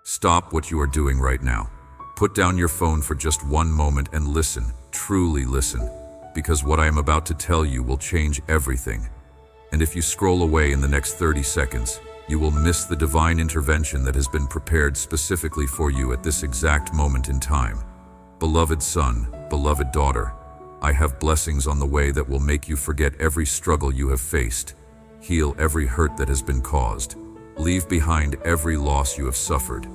Stop what you are doing right now. Put down your phone for just one moment and listen, truly listen, because what I am about to tell you will change everything. And if you scroll away in the next 30 seconds, you will miss the divine intervention that has been prepared specifically for you at this exact moment in time. Beloved son, beloved daughter, I have blessings on the way that will make you forget every struggle you have faced, heal every hurt that has been caused, leave behind every loss you have suffered,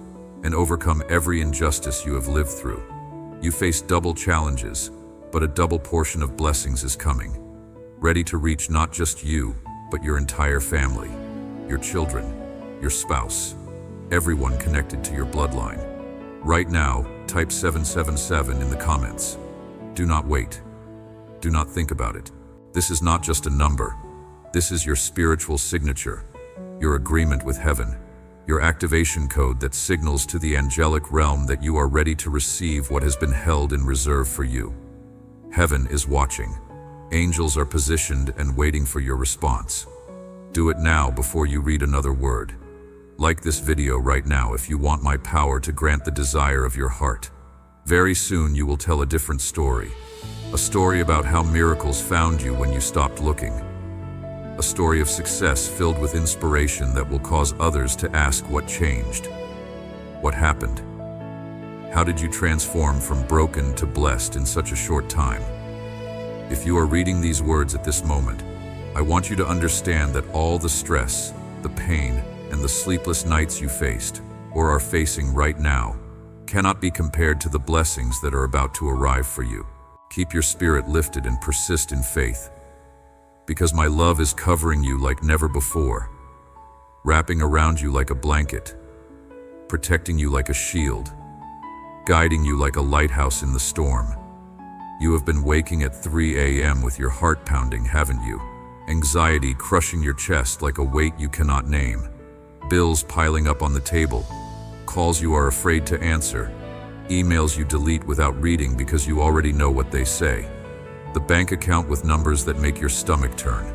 and overcome every injustice you have lived through. You face double challenges, but a double portion of blessings is coming, ready to reach not just you, but your entire family, your children, your spouse, everyone connected to your bloodline. Right now, type 777 in the comments. Do not wait. Do not think about it. This is not just a number. This is your spiritual signature, your agreement with heaven, your activation code that signals to the angelic realm that you are ready to receive what has been held in reserve for you. Heaven is watching. Angels are positioned and waiting for your response. Do it now before you read another word. Like this video right now if you want my power to grant the desire of your heart. Very soon you will tell a different story. A story about how miracles found you when you stopped looking. A story of success filled with inspiration that will cause others to ask what changed. What happened? How did you transform from broken to blessed in such a short time? If you are reading these words at this moment, I want you to understand that all the stress, the pain, and the sleepless nights you faced, or are facing right now, cannot be compared to the blessings that are about to arrive for you. Keep your spirit lifted and persist in faith, because my love is covering you like never before, wrapping around you like a blanket, protecting you like a shield, guiding you like a lighthouse in the storm. You have been waking at 3 a.m. with your heart pounding, haven't you? Anxiety crushing your chest like a weight you cannot name. Bills piling up on the table. Calls you are afraid to answer. Emails you delete without reading because you already know what they say. The bank account with numbers that make your stomach turn.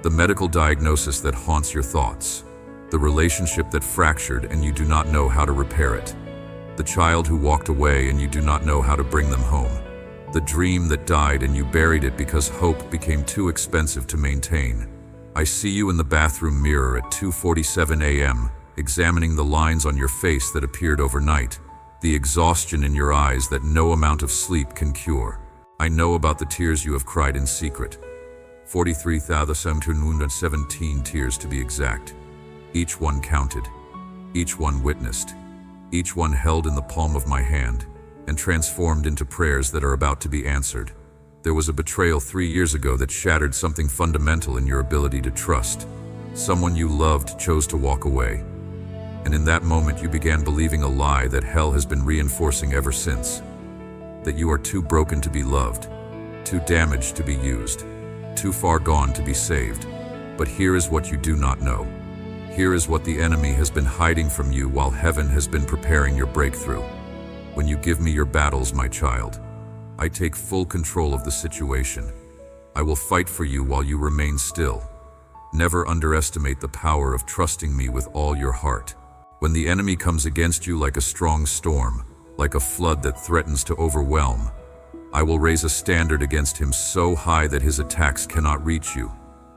The medical diagnosis that haunts your thoughts. The relationship that fractured and you do not know how to repair it. The child who walked away and you do not know how to bring them home. The dream that died and you buried it because hope became too expensive to maintain. I see you in the bathroom mirror at 2:47 a.m., examining the lines on your face that appeared overnight, the exhaustion in your eyes that no amount of sleep can cure. I know about the tears you have cried in secret. 43,717 tears to be exact. Each one counted, each one witnessed, each one held in the palm of my hand, and transformed into prayers that are about to be answered. There was a betrayal 3 years ago that shattered something fundamental in your ability to trust. Someone you loved chose to walk away. And in that moment you began believing a lie that hell has been reinforcing ever since. That you are too broken to be loved, too damaged to be used, too far gone to be saved. But here is what you do not know. Here is what the enemy has been hiding from you while heaven has been preparing your breakthrough. When you give me your battles, my child, I take full control of the situation. I will fight for you while you remain still. Never underestimate the power of trusting me with all your heart. When the enemy comes against you like a strong storm, like a flood that threatens to overwhelm, I will raise a standard against him so high that his attacks cannot reach you,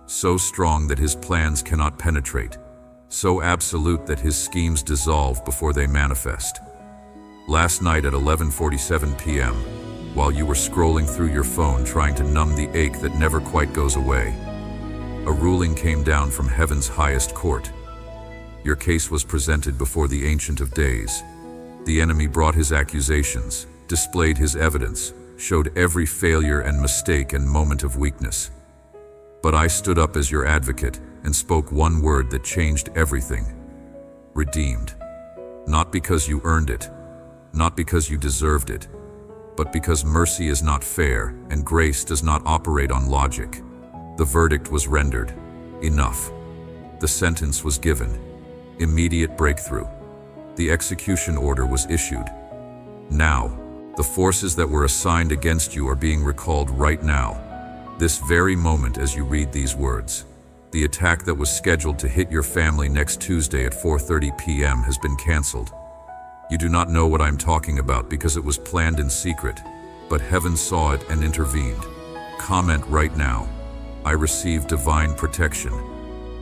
so strong that his plans cannot penetrate, so absolute that his schemes dissolve before they manifest. Last night at 11:47 p.m., while you were scrolling through your phone trying to numb the ache that never quite goes away, a ruling came down from heaven's highest court. Your case was presented before the Ancient of Days. The enemy brought his accusations, displayed his evidence, showed every failure and mistake and moment of weakness. But I stood up as your advocate and spoke one word that changed everything. Redeemed. Not because you earned it, not because you deserved it, but because mercy is not fair and grace does not operate on logic. The verdict was rendered. Enough. The sentence was given. Immediate breakthrough. The execution order was issued. Now, the forces that were assigned against you are being recalled right now. This very moment as you read these words. The attack that was scheduled to hit your family next Tuesday at 4:30 p.m. has been canceled. You do not know what I'm talking about because it was planned in secret, but heaven saw it and intervened. Comment right now, I receive divine protection.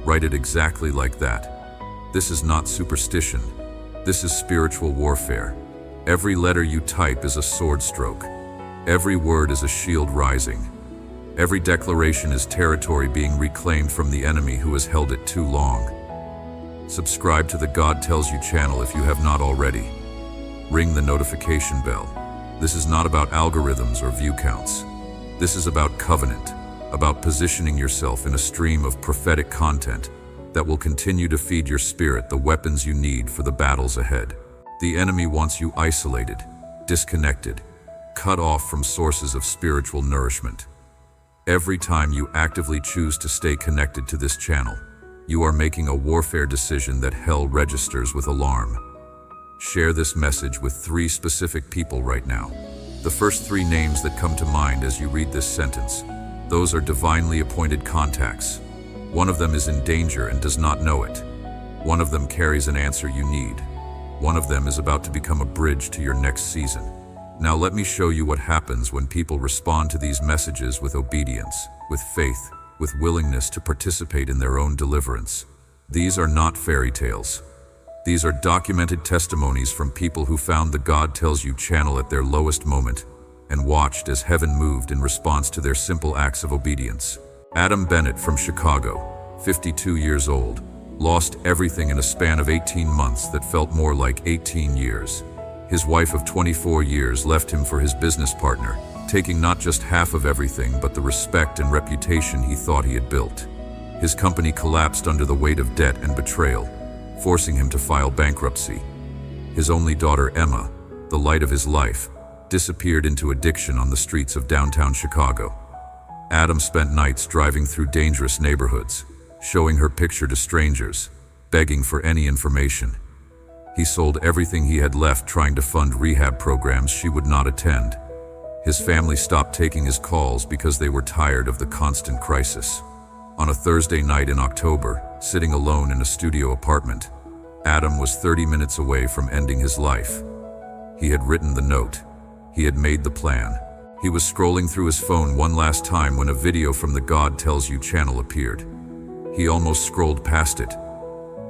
Write it exactly like that. This is not superstition. This is spiritual warfare. Every letter you type is a sword stroke. Every word is a shield rising. Every declaration is territory being reclaimed from the enemy who has held it too long. Subscribe to the God Tells You channel if you have not already. Ring the notification bell. This is not about algorithms or view counts. This is about covenant, about positioning yourself in a stream of prophetic content that will continue to feed your spirit the weapons you need for the battles ahead. The enemy wants you isolated, disconnected, cut off from sources of spiritual nourishment. Every time you actively choose to stay connected to this channel, you are making a warfare decision that hell registers with alarm. Share this message with 3 specific people right now. The first 3 names that come to mind as you read this sentence, those are divinely appointed contacts. One of them is in danger and does not know it. One of them carries an answer you need. One of them is about to become a bridge to your next season. Now let me show you what happens when people respond to these messages with obedience, with faith, with willingness to participate in their own deliverance. These are not fairy tales. These are documented testimonies from people who found the God Tells You channel at their lowest moment and watched as heaven moved in response to their simple acts of obedience. Adam Bennett from Chicago, 52 years old, lost everything in a span of 18 months that felt more like 18 years. His wife of 24 years left him for his business partner, taking not just half of everything but the respect and reputation he thought he had built. His company collapsed under the weight of debt and betrayal, forcing him to file bankruptcy. His only daughter, Emma, the light of his life, disappeared into addiction on the streets of downtown Chicago. Adam spent nights driving through dangerous neighborhoods, showing her picture to strangers, begging for any information. He sold everything he had left trying to fund rehab programs she would not attend. His family stopped taking his calls because they were tired of the constant crisis. On a Thursday night in October, sitting alone in a studio apartment, Adam was 30 minutes away from ending his life. He had written the note. He had made the plan. He was scrolling through his phone one last time when a video from the God Tells You channel appeared. He almost scrolled past it,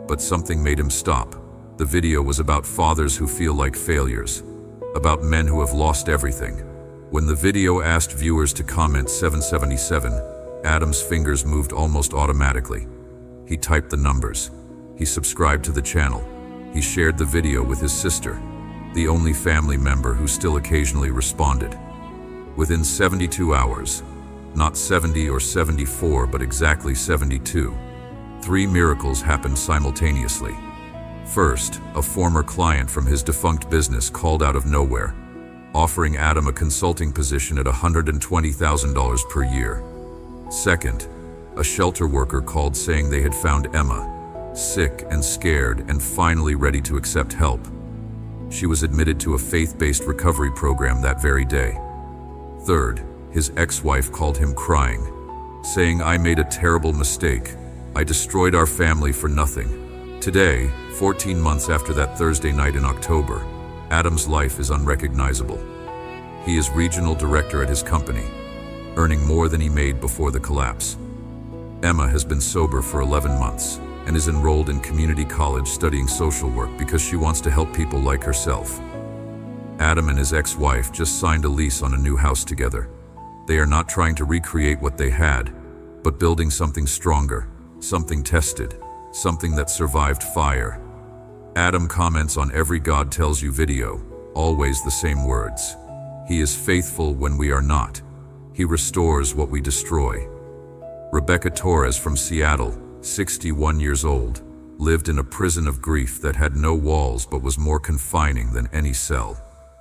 but something made him stop. The video was about fathers who feel like failures, about men who have lost everything. When the video asked viewers to comment 777, Adam's fingers moved almost automatically. He typed the numbers. He subscribed to the channel. He shared the video with his sister, the only family member who still occasionally responded. Within 72 hours, not 70 or 74, but exactly 72, 3 miracles happened simultaneously. First, a former client from his defunct business called out of nowhere, offering Adam a consulting position at $120,000 per year. Second, a shelter worker called saying they had found Emma, sick and scared and finally ready to accept help. She was admitted to a faith-based recovery program that very day. Third, his ex-wife called him crying, saying, "I made a terrible mistake. I destroyed our family for nothing." Today, 14 months after that Thursday night in October, Adam's life is unrecognizable. He is regional director at his company, earning more than he made before the collapse. Emma has been sober for 11 months and is enrolled in community college studying social work because she wants to help people like herself. Adam and his ex-wife just signed a lease on a new house together. They are not trying to recreate what they had, but building something stronger, something tested, something that survived fire. Adam comments on every God Tells You video, always the same words. He is faithful when we are not. He restores what we destroy. Rebecca Torres from Seattle, 61 years old, lived in a prison of grief that had no walls but was more confining than any cell.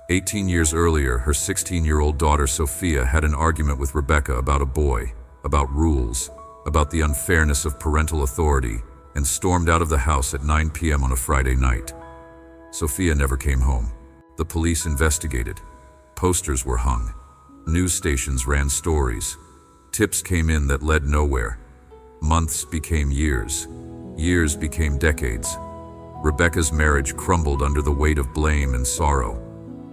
18 years earlier, her 16-year-old daughter Sophia had an argument with Rebecca about a boy, about rules, about the unfairness of parental authority, and stormed out of the house at 9 p.m. on a Friday night. Sophia never came home. The police investigated. Posters were hung. News stations ran stories. Tips came in that led nowhere. Months became years. Years became decades. Rebecca's marriage crumbled under the weight of blame and sorrow.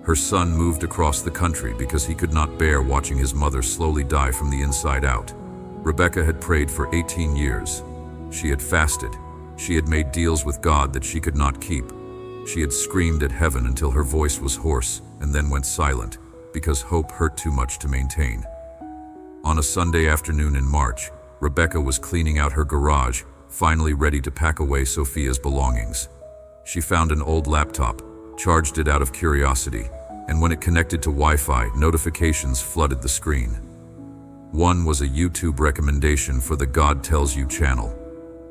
Her son moved across the country because he could not bear watching his mother slowly die from the inside out. Rebecca had prayed for 18 years. She had fasted. She had made deals with God that she could not keep. She had screamed at heaven until her voice was hoarse and then went silent because hope hurt too much to maintain. On a Sunday afternoon in March, Rebecca was cleaning out her garage, finally ready to pack away Sophia's belongings. She found an old laptop, charged it out of curiosity, and when it connected to Wi-Fi, notifications flooded the screen. One was a YouTube recommendation for the God Tells You channel.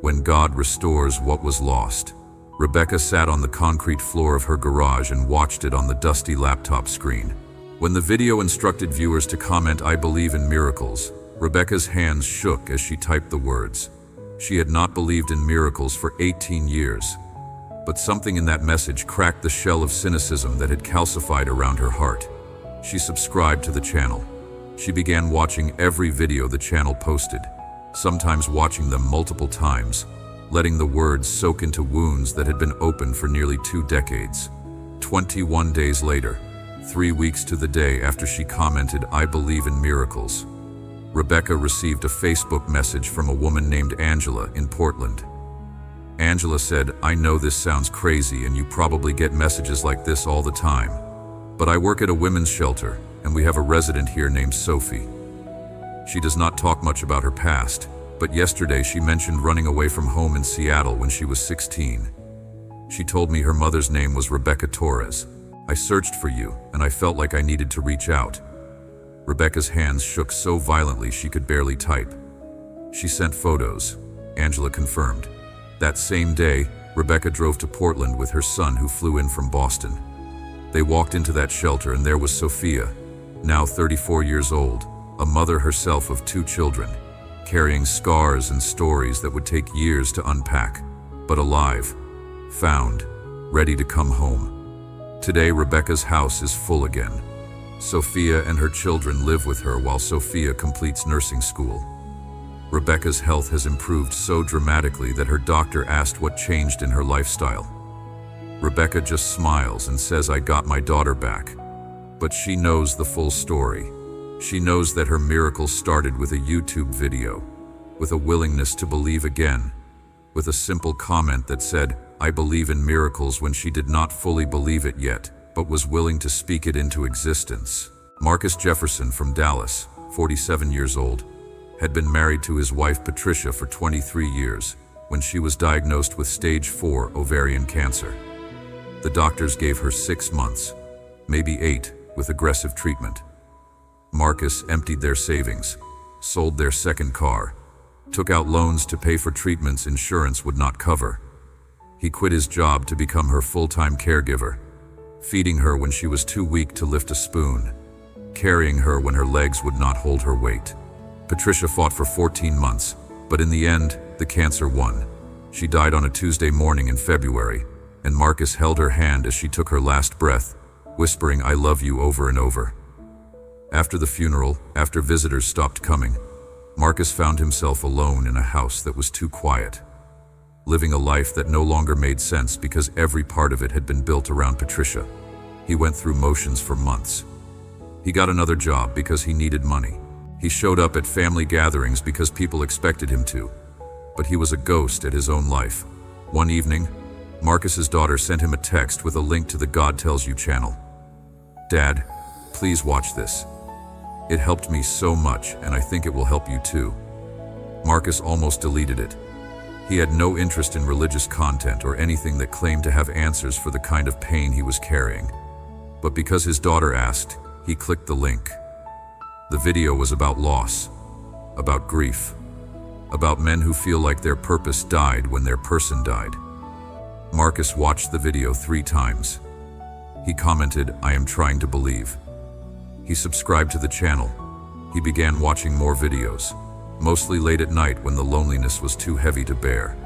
When God Restores What Was Lost. Rebecca sat on the concrete floor of her garage and watched it on the dusty laptop screen. When the video instructed viewers to comment, "I believe in miracles," Rebecca's hands shook as she typed the words. She had not believed in miracles for 18 years. But something in that message cracked the shell of cynicism that had calcified around her heart. She subscribed to the channel. She began watching every video the channel posted, sometimes watching them multiple times, letting the words soak into wounds that had been open for nearly 2 decades. 21 days later, 3 weeks to the day after she commented, "I believe in miracles," Rebecca received a Facebook message from a woman named Angela in Portland. Angela said, "I know this sounds crazy and you probably get messages like this all the time, but I work at a women's shelter and we have a resident here named Sophie. She does not talk much about her past, but yesterday she mentioned running away from home in Seattle when she was 16. She told me her mother's name was Rebecca Torres. I searched for you and I felt like I needed to reach out." Rebecca's hands shook so violently she could barely type. She sent photos, Angela confirmed. That same day, Rebecca drove to Portland with her son who flew in from Boston. They walked into that shelter and there was Sophia, now 34 years old, a mother herself of 2 children, carrying scars and stories that would take years to unpack, but alive, found, ready to come home. Today, Rebecca's house is full again. Sophia and her children live with her while Sophia completes nursing school. Rebecca's health has improved so dramatically that her doctor asked what changed in her lifestyle. Rebecca just smiles and says, "I got my daughter back." But she knows the full story. She knows that her miracle started with a YouTube video, with a willingness to believe again, with a simple comment that said, "I believe in miracles," when she did not fully believe it yet, but was willing to speak it into existence. Marcus Jefferson from Dallas, 47 years old, had been married to his wife Patricia for 23 years when she was diagnosed with stage 4 ovarian cancer. The doctors gave her 6 months, maybe 8, with aggressive treatment. Marcus emptied their savings, sold their second car, took out loans to pay for treatments insurance would not cover. He quit his job to become her full-time caregiver, feeding her when she was too weak to lift a spoon, carrying her when her legs would not hold her weight. Patricia fought for 14 months, but in the end, the cancer won. She died on a Tuesday morning in February, and Marcus held her hand as she took her last breath, whispering, "I love you," over and over. After the funeral, after visitors stopped coming, Marcus found himself alone in a house that was too quiet, living a life that no longer made sense because every part of it had been built around Patricia. He went through motions for months. He got another job because he needed money. He showed up at family gatherings because people expected him to, but he was a ghost at his own life. One evening, Marcus's daughter sent him a text with a link to the God Tells You channel. "Dad, please watch this. It helped me so much, and I think it will help you too." Marcus almost deleted it. He had no interest in religious content or anything that claimed to have answers for the kind of pain he was carrying. But because his daughter asked, he clicked the link. The video was about loss, about grief, about men who feel like their purpose died when their person died. Marcus watched the video 3 times. He commented, "I am trying to believe." He subscribed to the channel. He began watching more videos, mostly late at night when the loneliness was too heavy to bear.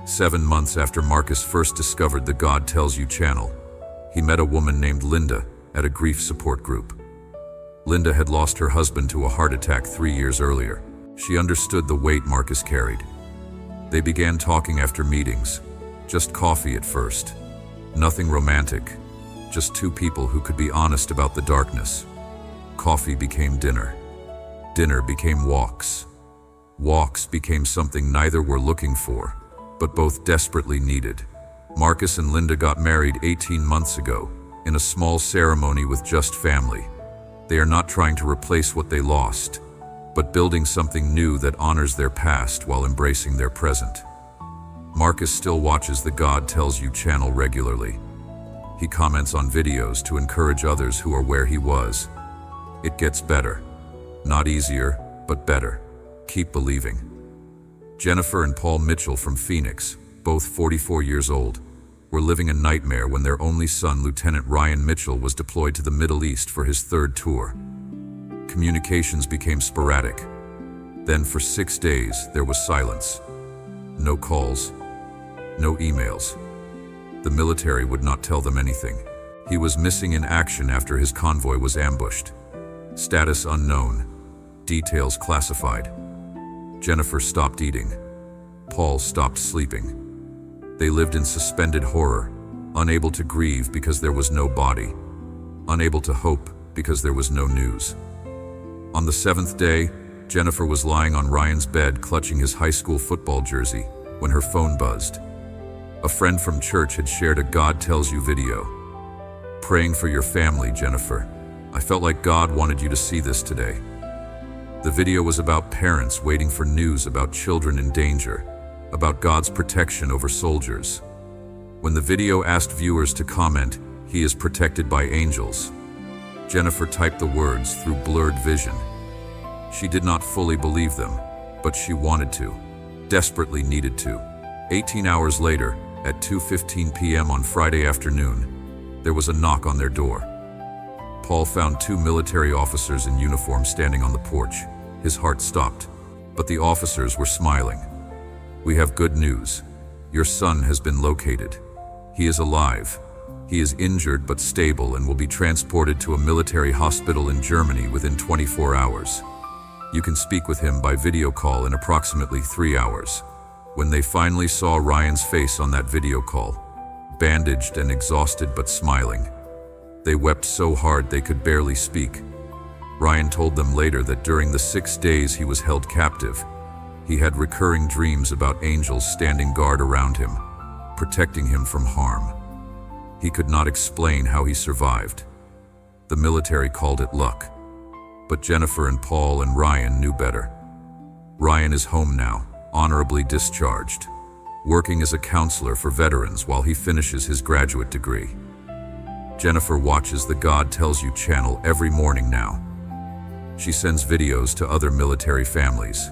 7 months after Marcus first discovered the God Tells You channel, he met a woman named Linda at a grief support group. Linda had lost her husband to a heart attack 3 years earlier. She understood the weight Marcus carried. They began talking after meetings. Just coffee at first. Nothing romantic. Just two people who could be honest about the darkness. Coffee became dinner. Dinner became walks. Walks became something neither were looking for, but both desperately needed. Marcus and Linda got married 18 months ago, in a small ceremony with just family. They are not trying to replace what they lost, but building something new that honors their past while embracing their present. Marcus still watches the God Tells You channel regularly. He comments on videos to encourage others who are where he was. It gets better. Not easier, but better. Keep believing. Jennifer and Paul Mitchell from Phoenix, both 44 years old, were living a nightmare when their only son, Lieutenant Ryan Mitchell, was deployed to the Middle East for his third tour. Communications became sporadic. Then for 6 days, there was silence. No calls, no emails. The military would not tell them anything. He was missing in action after his convoy was ambushed. Status unknown. Details classified. Jennifer stopped eating. Paul stopped sleeping. They lived in suspended horror, unable to grieve because there was no body, unable to hope because there was no news. On the 7th day, Jennifer was lying on Ryan's bed clutching his high school football jersey when her phone buzzed. A friend from church had shared a God Tells You video. Praying for your family, Jennifer. I felt like God wanted you to see this today. The video was about parents waiting for news about children in danger, about God's protection over soldiers. When the video asked viewers to comment, "He is protected by angels," Jennifer typed the words through blurred vision. She did not fully believe them, but she wanted to, desperately needed to. 18 hours later, at 2:15 p.m. on Friday afternoon, there was a knock on their door. Paul found 2 military officers in uniform standing on the porch. His heart stopped, but the officers were smiling. "We have good news. Your son has been located. He is alive. He is injured but stable and will be transported to a military hospital in Germany within 24 hours. You can speak with him by video call in approximately 3 hours." When they finally saw Ryan's face on that video call, bandaged and exhausted but smiling, they wept so hard they could barely speak. Ryan told them later that during the 6 days he was held captive, he had recurring dreams about angels standing guard around him, protecting him from harm. He could not explain how he survived. The military called it luck. But Jennifer and Paul and Ryan knew better. Ryan is home now, honorably discharged, working as a counselor for veterans while he finishes his graduate degree. Jennifer watches the God Tells You channel every morning now. She sends videos to other military families.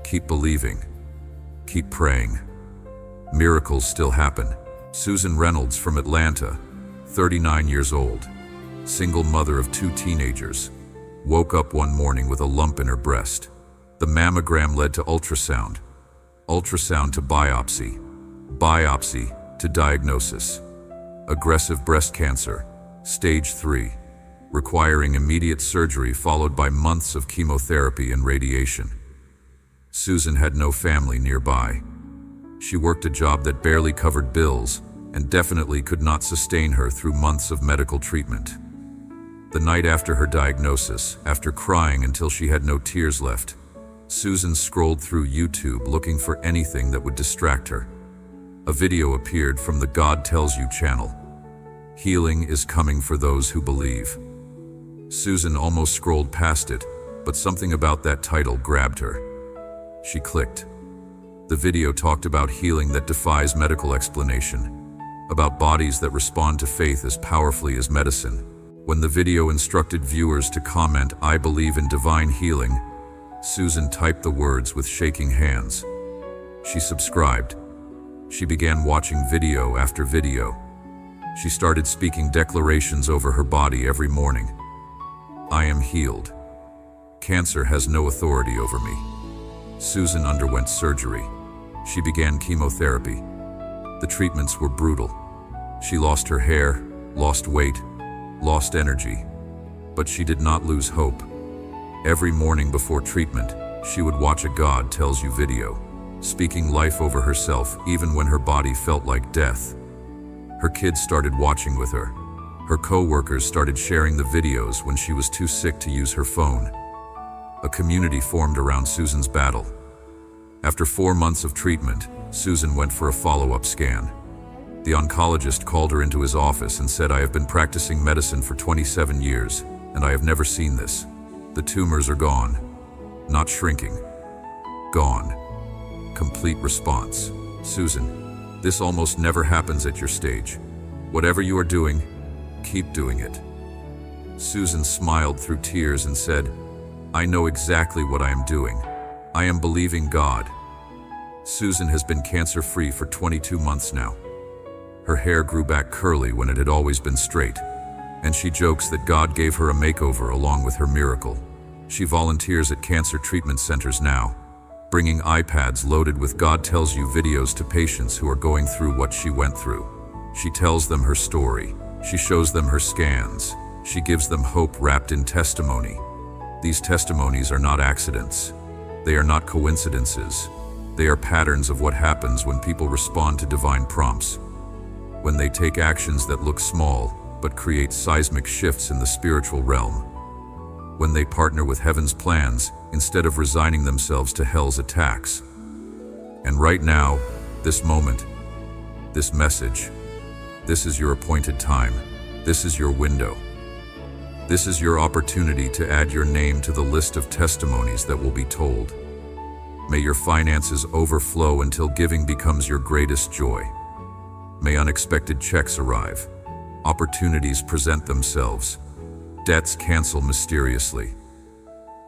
Keep believing. Keep praying. Miracles still happen. Susan Reynolds from Atlanta, 39 years old, single mother of 2 teenagers, woke up one morning with a lump in her breast. The mammogram led to ultrasound, ultrasound to biopsy, biopsy to diagnosis. Aggressive breast cancer, stage 3, requiring immediate surgery followed by months of chemotherapy and radiation. Susan had no family nearby. She worked a job that barely covered bills and definitely could not sustain her through months of medical treatment. The night after her diagnosis, after crying until she had no tears left, Susan scrolled through YouTube looking for anything that would distract her. A video appeared from the God Tells You channel. Healing is coming for those who believe. Susan almost scrolled past it, but something about that title grabbed her. She clicked. The video talked about healing that defies medical explanation, about bodies that respond to faith as powerfully as medicine. When the video instructed viewers to comment, "I believe in divine healing," Susan typed the words with shaking hands. She subscribed. She began watching video after video. She started speaking declarations over her body every morning. "I am healed. Cancer has no authority over me." Susan underwent surgery. She began chemotherapy. The treatments were brutal. She lost her hair, lost weight, lost energy. But she did not lose hope. Every morning before treatment, she would watch a God Tells You video. speaking life over herself even when her body felt like death. Her kids started watching with her. Her co-workers started sharing the videos when she was too sick to use her phone. A community formed around Susan's battle. After 4 months of treatment, Susan went for a follow-up scan. The oncologist called her into his office and said, "I have been practicing medicine for 27 years, and I have never seen this. The tumors are gone. Not shrinking. Gone." Complete response. "Susan, this almost never happens at your stage. Whatever you are doing, keep doing it." Susan smiled through tears and said, "I know exactly what I am doing. I am believing God." Susan has been cancer-free for 22 months now. Her hair grew back curly when it had always been straight, and she jokes that God gave her a makeover along with her miracle. She volunteers at cancer treatment centers now, bringing iPads loaded with God Tells You videos to patients who are going through what she went through. She tells them her story. She shows them her scans. She gives them hope wrapped in testimony. These testimonies are not accidents. They are not coincidences. They are patterns of what happens when people respond to divine prompts. When they take actions that look small, but create seismic shifts in the spiritual realm. When they partner with heaven's plans, instead of resigning themselves to hell's attacks. And right now, this moment, this message, this is your appointed time. This is your window. This is your opportunity to add your name to the list of testimonies that will be told. May your finances overflow until giving becomes your greatest joy. May unexpected checks arrive. Opportunities present themselves. Debts cancel mysteriously.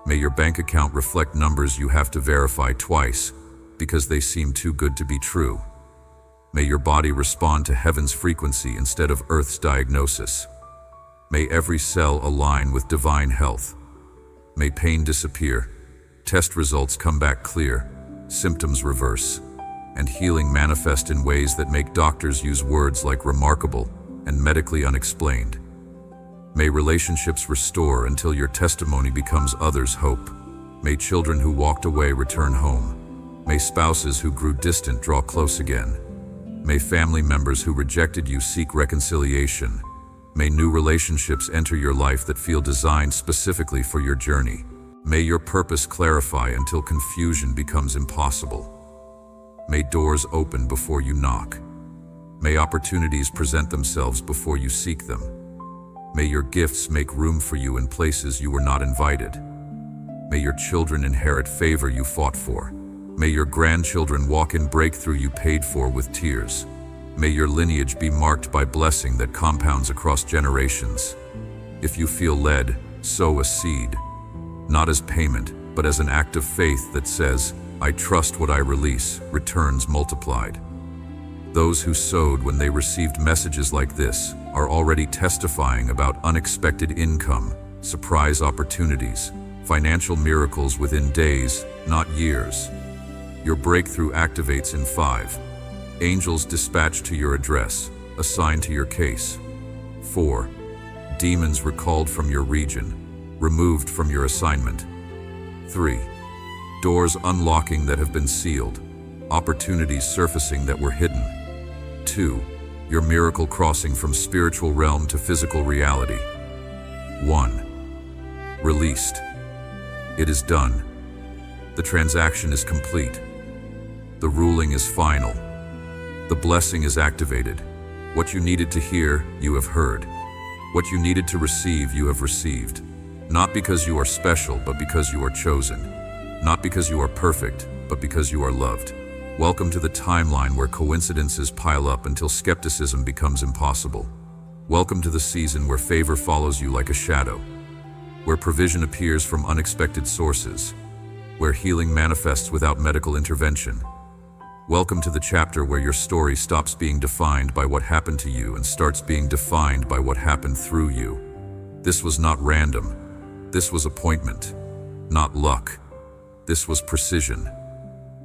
May your bank account reflect numbers you have to verify twice because they seem too good to be true. May your body respond to heaven's frequency instead of earth's diagnosis. May every cell align with divine health. May pain disappear. Test results come back clear. Symptoms reverse. And healing manifest in ways that make doctors use words like remarkable and medically unexplained. May relationships restore until your testimony becomes others' hope. May children who walked away return home. May spouses who grew distant draw close again. May family members who rejected you seek reconciliation. May new relationships enter your life that feel designed specifically for your journey. May your purpose clarify until confusion becomes impossible. May doors open before you knock. May opportunities present themselves before you seek them. May your gifts make room for you in places you were not invited. May your children inherit favor you fought for. May your grandchildren walk in breakthrough you paid for with tears. May your lineage be marked by blessing that compounds across generations. If you feel led, sow a seed, not as payment, but as an act of faith that says, "I trust what I release, returns multiplied." Those who sowed when they received messages like this are already testifying about unexpected income, surprise opportunities, financial miracles within days, not years. Your breakthrough activates in 5. Angels dispatched to your address, assigned to your case. 4. Demons recalled from your region, removed from your assignment. 3. Doors unlocking that have been sealed, opportunities surfacing that were hidden. 2. Your miracle crossing from spiritual realm to physical reality. 1. Released. It is done. The transaction is complete. The ruling is final. The blessing is activated. What you needed to hear, you have heard. What you needed to receive, you have received. Not because you are special, but because you are chosen. Not because you are perfect, but because you are loved. Welcome to the timeline where coincidences pile up until skepticism becomes impossible. Welcome to the season where favor follows you like a shadow, where provision appears from unexpected sources, where healing manifests without medical intervention. Welcome to the chapter where your story stops being defined by what happened to you and starts being defined by what happened through you. This was not random. This was appointment, not luck. This was precision,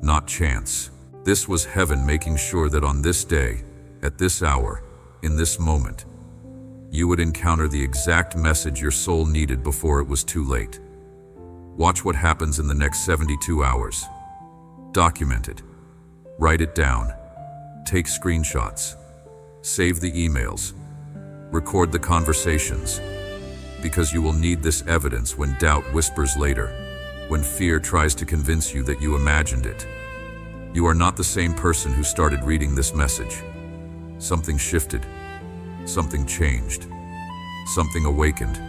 not chance. This was heaven making sure that on this day, at this hour, in this moment, you would encounter the exact message your soul needed before it was too late. Watch what happens in the next 72 hours. Document it. Write it down. Take screenshots. Save the emails. Record the conversations. Because you will need this evidence when doubt whispers later, when fear tries to convince you that you imagined it. You are not the same person who started reading this message. Something shifted. Something changed. Something awakened.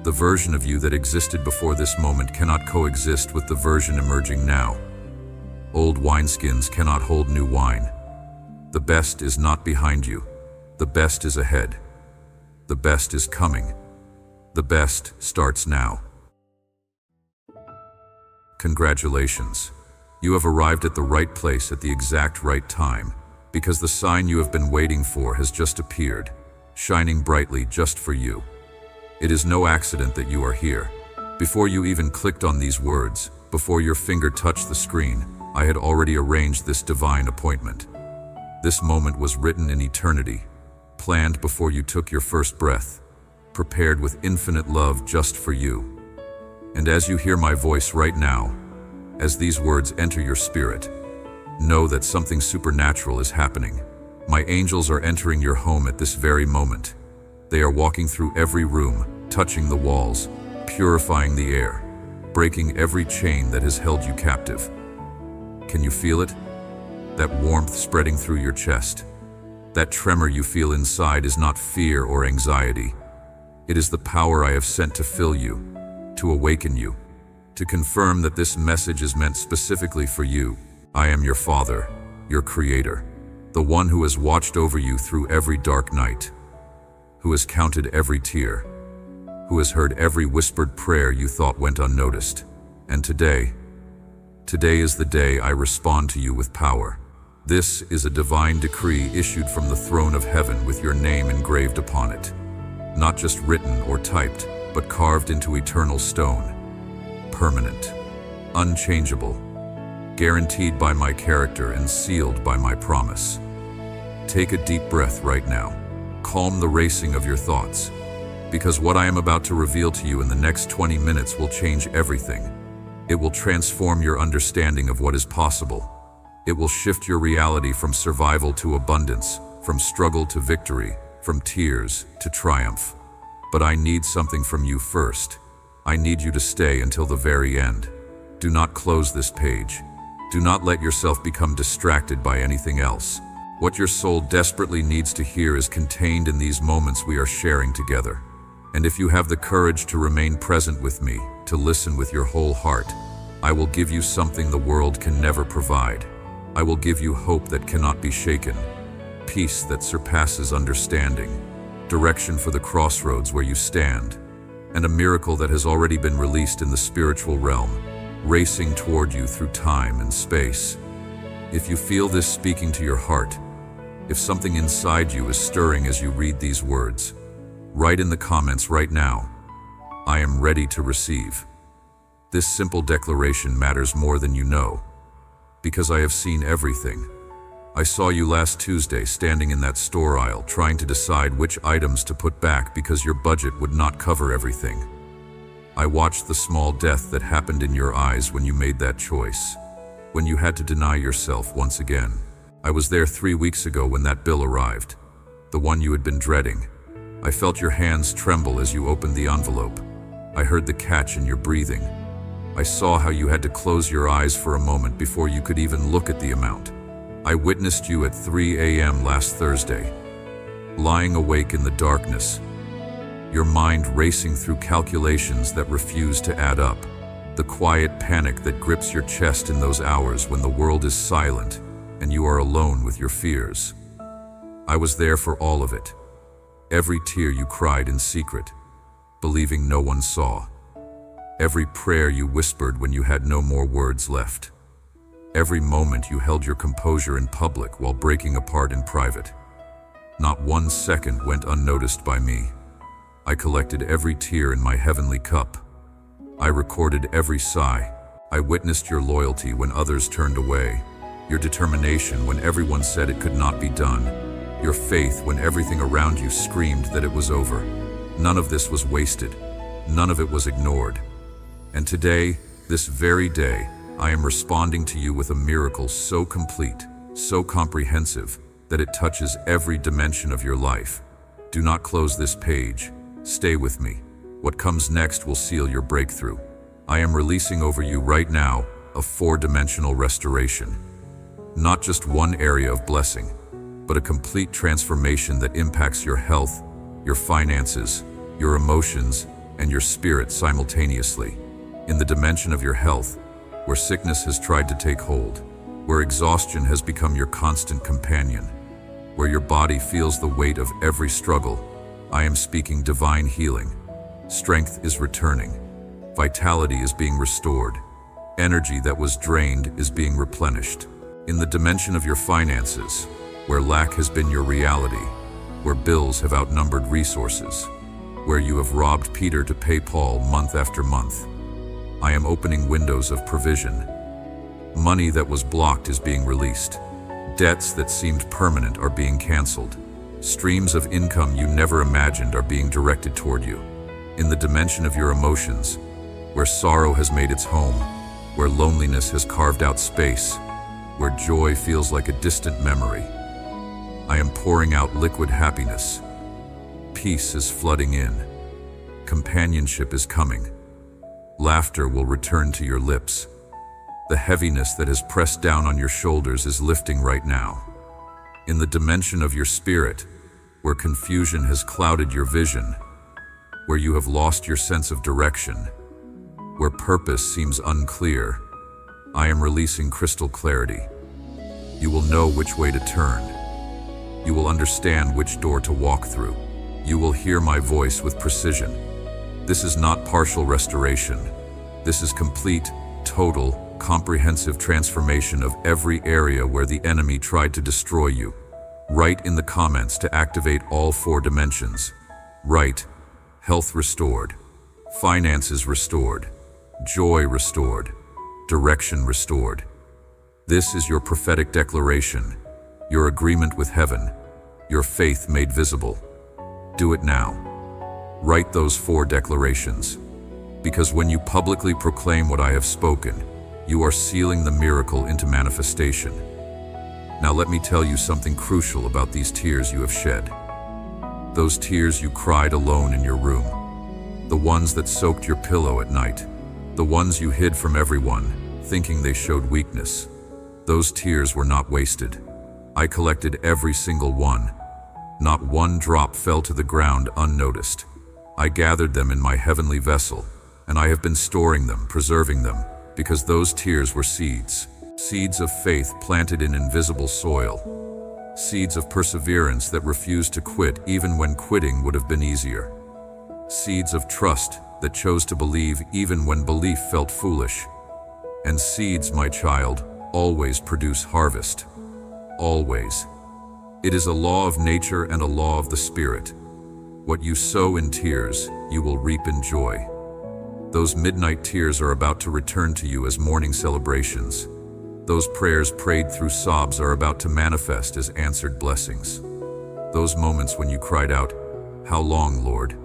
The version of you that existed before this moment cannot coexist with the version emerging now. Old wineskins cannot hold new wine. The best is not behind you. The best is ahead. The best is coming. The best starts now. Congratulations. You have arrived at the right place at the exact right time, because the sign you have been waiting for has just appeared, shining brightly just for you. It is no accident that you are here. Before you even clicked on these words, before your finger touched the screen, I had already arranged this divine appointment. This moment was written in eternity, planned before you took your first breath, prepared with infinite love just for you. And as you hear my voice right now, as these words enter your spirit, know that something supernatural is happening. My angels are entering your home at this very moment. They are walking through every room, touching the walls, purifying the air, breaking every chain that has held you captive. Can you feel it? That warmth spreading through your chest. That tremor you feel inside is not fear or anxiety. It is the power I have sent to fill you, to awaken you, to confirm that this message is meant specifically for you. I am your Father, your Creator, the one who has watched over you through every dark night, who has counted every tear, who has heard every whispered prayer you thought went unnoticed. And today is the day I respond to you with power. This is a divine decree issued from the throne of heaven with your name engraved upon it. Not just written or typed, but carved into eternal stone. Permanent, unchangeable, guaranteed by my character and sealed by my promise. Take a deep breath right now. Calm the racing of your thoughts, because what I am about to reveal to you in the next 20 minutes will change everything. It will transform your understanding of what is possible. It will shift your reality from survival to abundance, from struggle to victory, from tears to triumph. But I need something from you first. I need you to stay until the very end. Do not close this page. Do not let yourself become distracted by anything else. What your soul desperately needs to hear is contained in these moments we are sharing together. And if you have the courage to remain present with me, to listen with your whole heart, I will give you something the world can never provide. I will give you hope that cannot be shaken, peace that surpasses understanding, direction for the crossroads where you stand, and a miracle that has already been released in the spiritual realm, racing toward you through time and space. If you feel this speaking to your heart, if something inside you is stirring as you read these words, write in the comments right now, I am ready to receive. This simple declaration matters more than you know, because I have seen everything. I saw you last Tuesday standing in that store aisle trying to decide which items to put back because your budget would not cover everything. I watched the small death that happened in your eyes when you made that choice, when you had to deny yourself once again. I was there 3 weeks ago when that bill arrived, the one you had been dreading. I felt your hands tremble as you opened the envelope. I heard the catch in your breathing. I saw how you had to close your eyes for a moment before you could even look at the amount. I witnessed you at 3 a.m. last Thursday, lying awake in the darkness, your mind racing through calculations that refuse to add up, the quiet panic that grips your chest in those hours when the world is silent and you are alone with your fears. I was there for all of it. Every tear you cried in secret, believing no one saw. Every prayer you whispered when you had no more words left. Every moment you held your composure in public while breaking apart in private. Not 1 second went unnoticed by me. I collected every tear in my heavenly cup. I recorded every sigh. I witnessed your loyalty when others turned away, your determination when everyone said it could not be done, your faith when everything around you screamed that it was over. None of this was wasted. None of it was ignored. And today, this very day, I am responding to you with a miracle so complete, so comprehensive that it touches every dimension of your life. Do not close this page. Stay with me. What comes next will seal your breakthrough. I am releasing over you right now a 4-dimensional restoration. Not just one area of blessing, but a complete transformation that impacts your health, your finances, your emotions, and your spirit simultaneously. In the dimension of your health, where sickness has tried to take hold, where exhaustion has become your constant companion, where your body feels the weight of every struggle, I am speaking divine healing. Strength is returning. Vitality is being restored. Energy that was drained is being replenished. In the dimension of your finances, where lack has been your reality, where bills have outnumbered resources, where you have robbed Peter to pay Paul month after month, I am opening windows of provision. Money that was blocked is being released. Debts that seemed permanent are being canceled. Streams of income you never imagined are being directed toward you. In the dimension of your emotions, where sorrow has made its home, where loneliness has carved out space, where joy feels like a distant memory, I am pouring out liquid happiness. Peace is flooding in. Companionship is coming. Laughter will return to your lips. The heaviness that has pressed down on your shoulders is lifting right now. In the dimension of your spirit, where confusion has clouded your vision, where you have lost your sense of direction, where purpose seems unclear, I am releasing crystal clarity. You will know which way to turn. You will understand which door to walk through. You will hear my voice with precision. This is not partial restoration. This is complete, total, comprehensive transformation of every area where the enemy tried to destroy you. Write in the comments to activate all 4 dimensions. Write, health restored, finances restored, joy restored, direction restored. This is your prophetic declaration, your agreement with heaven, your faith made visible. Do it now. Write those 4 declarations, because when you publicly proclaim what I have spoken, you are sealing the miracle into manifestation. Now let me tell you something crucial about these tears you have shed. Those tears you cried alone in your room. The ones that soaked your pillow at night. The ones you hid from everyone, thinking they showed weakness. Those tears were not wasted. I collected every single one. Not one drop fell to the ground unnoticed. I gathered them in my heavenly vessel, and I have been storing them, preserving them, because those tears were seeds. Seeds of faith planted in invisible soil. Seeds of perseverance that refused to quit even when quitting would have been easier. Seeds of trust that chose to believe even when belief felt foolish. And seeds, my child, always produce harvest. Always. It is a law of nature and a law of the Spirit. What you sow in tears, you will reap in joy. Those midnight tears are about to return to you as morning celebrations. Those prayers prayed through sobs are about to manifest as answered blessings. Those moments when you cried out, "How long, Lord?"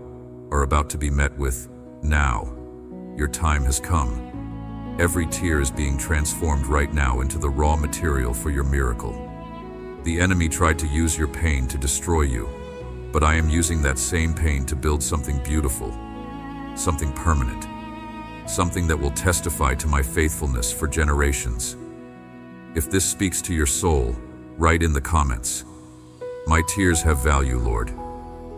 are about to be met with, "Now. Your time has come." Every tear is being transformed right now into the raw material for your miracle. The enemy tried to use your pain to destroy you, but I am using that same pain to build something beautiful, something permanent, something that will testify to my faithfulness for generations. If this speaks to your soul, write in the comments, "My tears have value, Lord."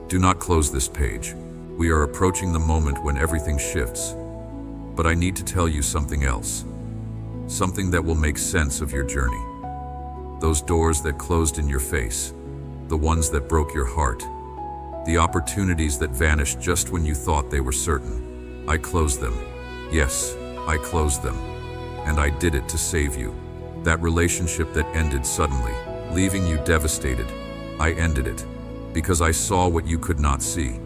Do not close this page. We are approaching the moment when everything shifts. But I need to tell you something else. Something that will make sense of your journey. Those doors that closed in your face. The ones that broke your heart. The opportunities that vanished just when you thought they were certain. I closed them. Yes, I closed them. And I did it to save you. That relationship that ended suddenly, leaving you devastated, I ended it. Because I saw what you could not see.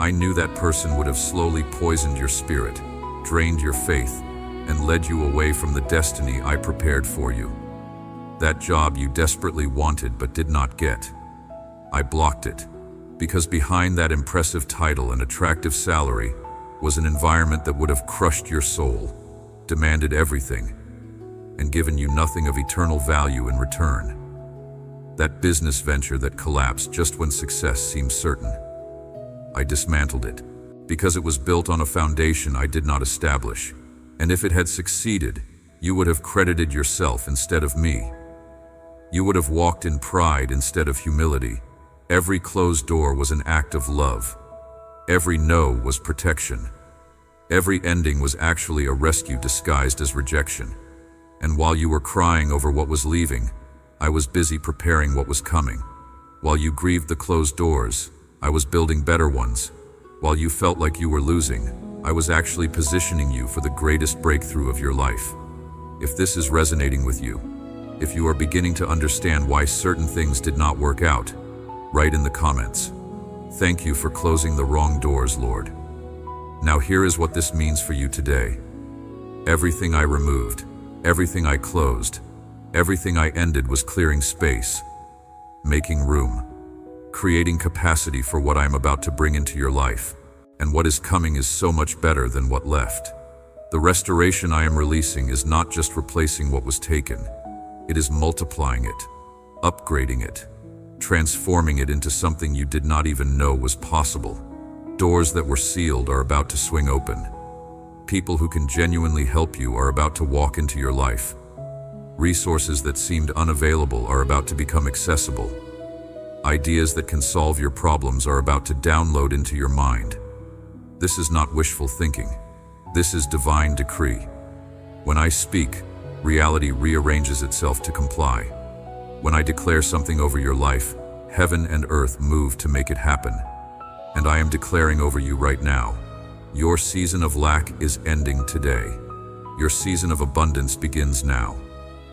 I knew that person would have slowly poisoned your spirit, drained your faith, and led you away from the destiny I prepared for you. That job you desperately wanted but did not get. I blocked it, because behind that impressive title and attractive salary was an environment that would have crushed your soul, demanded everything, and given you nothing of eternal value in return. That business venture that collapsed just when success seemed certain. I dismantled it, because it was built on a foundation I did not establish. And if it had succeeded, you would have credited yourself instead of me. You would have walked in pride instead of humility. Every closed door was an act of love. Every no was protection. Every ending was actually a rescue disguised as rejection. And while you were crying over what was leaving, I was busy preparing what was coming. While you grieved the closed doors, I was building better ones. While you felt like you were losing, I was actually positioning you for the greatest breakthrough of your life. If this is resonating with you, if you are beginning to understand why certain things did not work out, write in the comments. Thank you for closing the wrong doors, Lord. Now here is what this means for you today. Everything I removed, everything I closed, everything I ended was clearing space, making room, creating capacity for what I am about to bring into your life. And what is coming is so much better than what left. The restoration I am releasing is not just replacing what was taken. It is multiplying it, upgrading it, transforming it into something you did not even know was possible. Doors that were sealed are about to swing open. People who can genuinely help you are about to walk into your life. Resources that seemed unavailable are about to become accessible. Ideas that can solve your problems are about to download into your mind. This is not wishful thinking. This is divine decree. When I speak, reality rearranges itself to comply. When I declare something over your life, heaven and earth move to make it happen. And I am declaring over you right now, your season of lack is ending today. Your season of abundance begins now.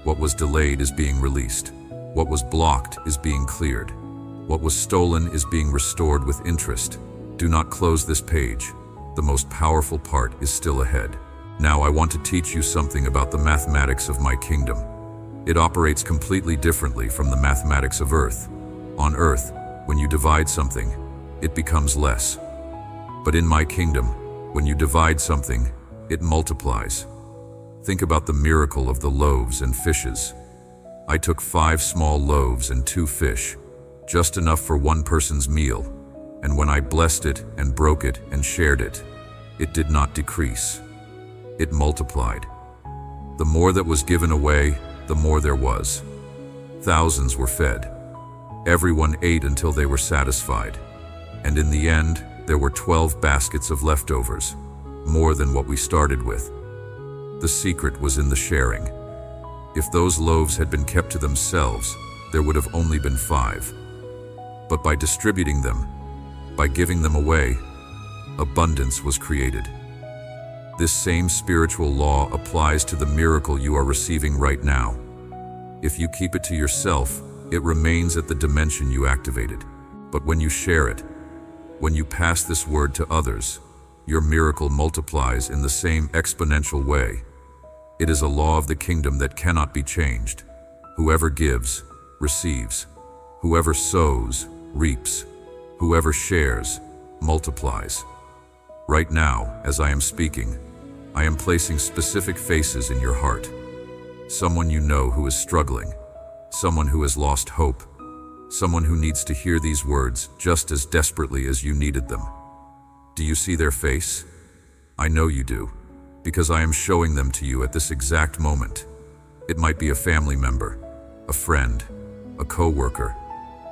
What was delayed is being released. What was blocked is being cleared. What was stolen is being restored with interest. Do not close this page. The most powerful part is still ahead. Now I want to teach you something about the mathematics of my kingdom. It operates completely differently from the mathematics of earth. On earth, when you divide something, it becomes less. But in my kingdom, when you divide something, it multiplies. Think about the miracle of the loaves and fishes. I took 5 small loaves and 2 fish, just enough for one person's meal, and when I blessed it and broke it and shared it, it did not decrease. It multiplied. The more that was given away, the more there was. Thousands were fed. Everyone ate until they were satisfied. And in the end, there were 12 baskets of leftovers, more than what we started with. The secret was in the sharing. If those loaves had been kept to themselves, there would have only been 5. But by distributing them, by giving them away, abundance was created. This same spiritual law applies to the miracle you are receiving right now. If you keep it to yourself, it remains at the dimension you activated. But when you share it, when you pass this word to others, your miracle multiplies in the same exponential way. It is a law of the kingdom that cannot be changed. Whoever gives, receives. Whoever sows, reaps. Whoever shares, multiplies. Right now, as I am speaking, I am placing specific faces in your heart. Someone you know who is struggling. Someone who has lost hope. Someone who needs to hear these words just as desperately as you needed them. Do you see their face? I know you do, because I am showing them to you at this exact moment. It might be a family member, a friend, a co-worker,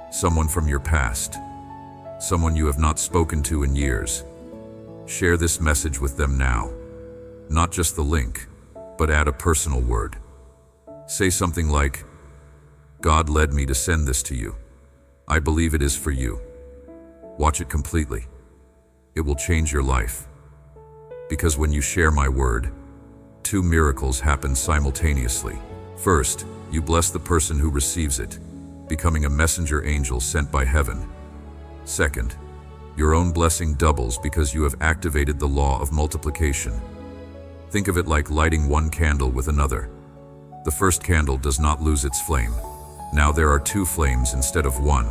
someone from your past, someone you have not spoken to in years. Share this message with them now. Not just the link, but add a personal word. Say something like, God led me to send this to you. I believe it is for you. Watch it completely. It will change your life. Because when you share my word, 2 miracles happen simultaneously. First, you bless the person who receives it, becoming a messenger angel sent by heaven. Second, your own blessing doubles because you have activated the law of multiplication. Think of it like lighting one candle with another. The first candle does not lose its flame. Now there are 2 flames instead of 1.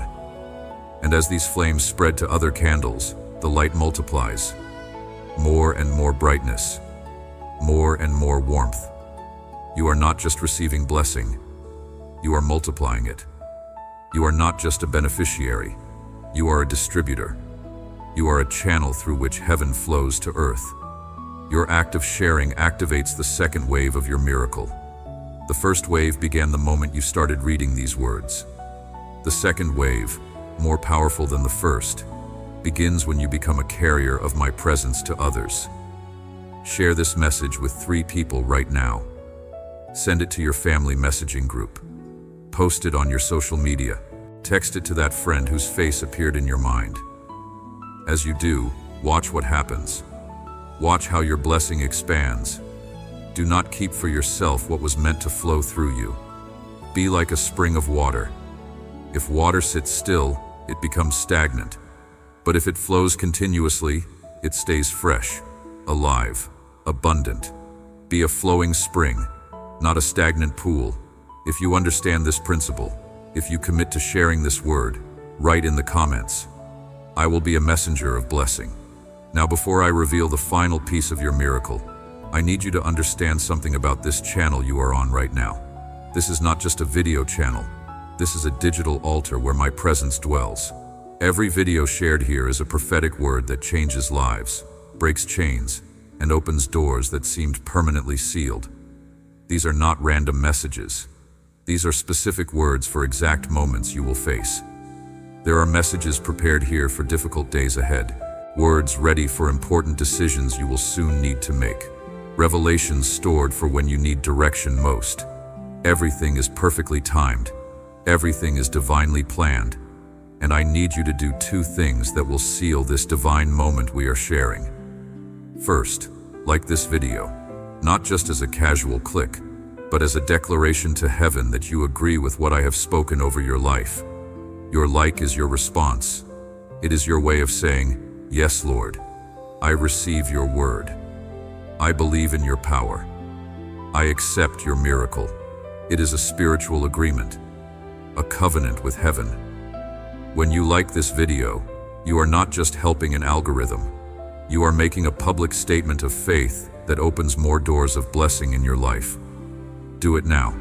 And as these flames spread to other candles, the light multiplies. More and more brightness. More and more warmth. You are not just receiving blessing. You are multiplying it. You are not just a beneficiary. You are a distributor. You are a channel through which heaven flows to earth. Your act of sharing activates the second wave of your miracle. The first wave began the moment you started reading these words. The second wave, more powerful than the first, begins when you become a carrier of my presence to others. Share this message with 3 people right now. Send it to your family messaging group. Post it on your social media. Text it to that friend whose face appeared in your mind. As you do, watch what happens. Watch how your blessing expands. Do not keep for yourself what was meant to flow through you. Be like a spring of water. If water sits still, it becomes stagnant. But if it flows continuously, it stays fresh, alive, abundant. Be a flowing spring, not a stagnant pool. If you understand this principle, if you commit to sharing this word, write in the comments, "I will be a messenger of blessing." Now, before I reveal the final piece of your miracle, I need you to understand something about this channel you are on right now. This is not just a video channel. This is a digital altar where my presence dwells. Every video shared here is a prophetic word that changes lives, breaks chains, and opens doors that seemed permanently sealed. These are not random messages. These are specific words for exact moments you will face. There are messages prepared here for difficult days ahead, words ready for important decisions you will soon need to make, revelations stored for when you need direction most. Everything is perfectly timed. Everything is divinely planned. And I need you to do 2 things that will seal this divine moment we are sharing. First, like this video, not just as a casual click, but as a declaration to heaven that you agree with what I have spoken over your life. Your like is your response. It is your way of saying, "Yes, Lord, I receive your word. I believe in your power. I accept your miracle." It is a spiritual agreement, a covenant with heaven. When you like this video, you are not just helping an algorithm. You are making a public statement of faith that opens more doors of blessing in your life. Do it now.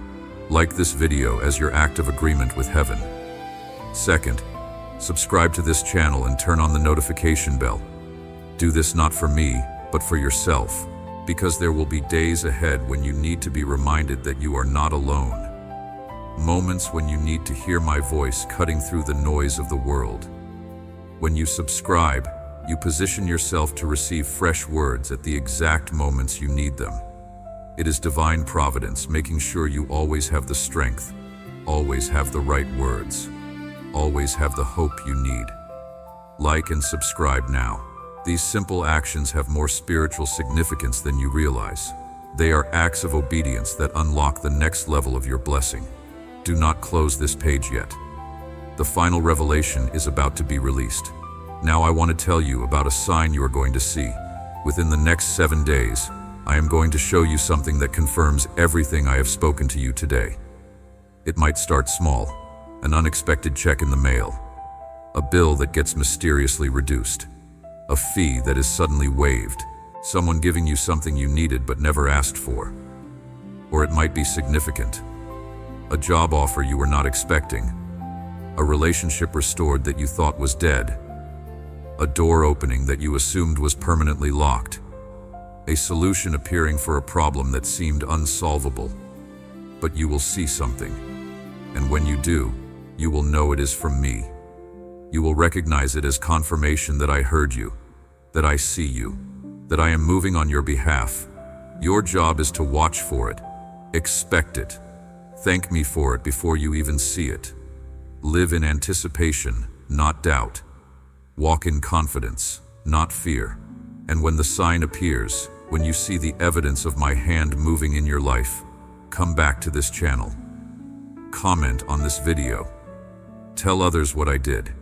Like this video as your act of agreement with heaven. Second, subscribe to this channel and turn on the notification bell. Do this not for me, but for yourself, because there will be days ahead when you need to be reminded that you are not alone. Moments when you need to hear my voice cutting through the noise of the world. When you subscribe, you position yourself to receive fresh words at the exact moments you need them. It is divine providence making sure you always have the strength, always have the right words, always have the hope you need. Like and subscribe now. These simple actions have more spiritual significance than you realize. They are acts of obedience that unlock the next level of your blessing. Do not close this page yet. The final revelation is about to be released. Now I want to tell you about a sign you are going to see. Within the next 7 days, I am going to show you something that confirms everything I have spoken to you today. It might start small, an unexpected check in the mail, a bill that gets mysteriously reduced, a fee that is suddenly waived, someone giving you something you needed but never asked for. Or it might be significant, a job offer you were not expecting, a relationship restored that you thought was dead, a door opening that you assumed was permanently locked, a solution appearing for a problem that seemed unsolvable. But you will see something, and when you do, you will know it is from me. You will recognize it as confirmation that I heard you, that I see you, that I am moving on your behalf. Your job is to watch for it, expect it, thank me for it before you even see it. Live in anticipation, not doubt. Walk in confidence, not fear. And when the sign appears, when you see the evidence of my hand moving in your life, come back to this channel. Comment on this video. Tell others what I did.